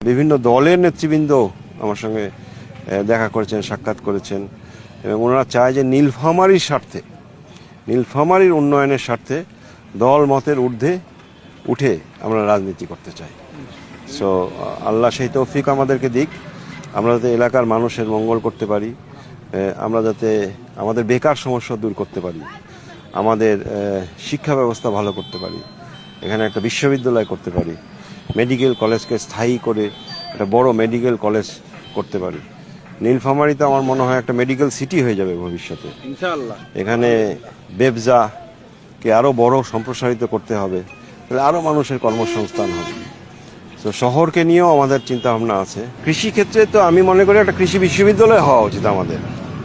বিভিন্ন দলের নেতৃবৃন্দ আমার সঙ্গে দেখা করেছেন, সাক্ষাৎ করেছেন এবং ওনারা চায় যে নীলফামারীর স্বার্থে, নীলফামারীর উন্নয়নের স্বার্থে দল মতের ঊর্ধ্বে উঠে আমরা রাজনীতি করতে চাই। সো আল্লাহ সেই তৌফিক আমাদেরকে দিক, আমরা যাতে এলাকার মানুষের মঙ্গল করতে পারি, আমরা যাতে আমাদের বেকার সমস্যা দূর করতে পারি, আমাদের শিক্ষা ব্যবস্থা ভালো করতে পারি, এখানে একটা বিশ্ববিদ্যালয় করতে পারি, মেডিকেল কলেজকে স্থায়ী করে একটা বড় মেডিকেল কলেজ করতে পারি। নীলফামারীতে আমার মনে হয় একটা মেডিকেল সিটি হয়ে যাবে ভবিষ্যতে ইনশাআল্লাহ। এখানে বেবজাকে আরও বড় সম্প্রসারিত করতে হবে, তাহলে আরও মানুষের কর্মসংস্থান হবে। তো শহরকে নিয়েও আমাদের চিন্তা ভাবনা আছে। কৃষি ক্ষেত্রে তো আমি মনে করি একটা কৃষি বিশ্ববিদ্যালয় হওয়া উচিত আমাদের,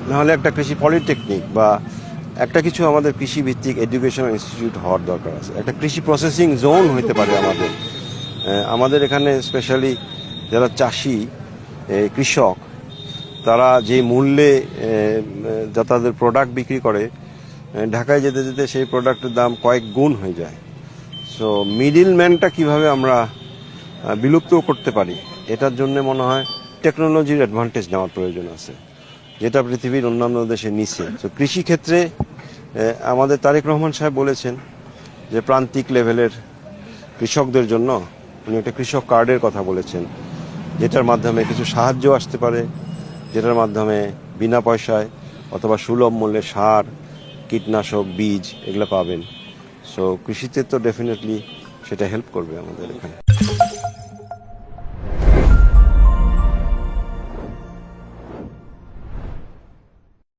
নাহলে একটা কৃষি পলিটেকনিক বা একটা কিছু আমাদের কৃষি ভিত্তিক এডুকেশনাল ইনস্টিটিউট হওয়ার দরকার আছে। একটা কৃষি প্রসেসিং জোন হইতে পারে আমাদের এখানে স্পেশালি যারা চাষি কৃষক, তারা যে মূল্যে তাদের প্রোডাক্ট বিক্রি করে, ঢাকায় যেতে যেতে সেই প্রোডাক্টের দাম কয়েক গুণ হয়ে যায়। সো মিডিল ম্যানটা কীভাবে আমরা বিলুপ্ত করতে পারি, এটার জন্য মনে হয় টেকনোলজির অ্যাডভান্টেজ নেওয়ার প্রয়োজন আছে, যেটা পৃথিবীর অন্যান্য দেশে নিছে। তো কৃষি ক্ষেত্রে আমাদের তারেক রহমান সাহেব বলেছেন যে প্রান্তিক লেভেলের কৃষকদের জন্য উনি একটা কৃষক কার্ডের কথা বলেছেন, যেটার মাধ্যমে কিছু সাহায্য আসতে পারে, যেটার মাধ্যমে বিনা পয়সায় অথবা সুলভ মূল্যে সার, কীটনাশক, বীজ এগুলো পাবেন। সো কৃষিতে তো ডেফিনেটলি সেটা হেল্প করবে আমাদের এখানে।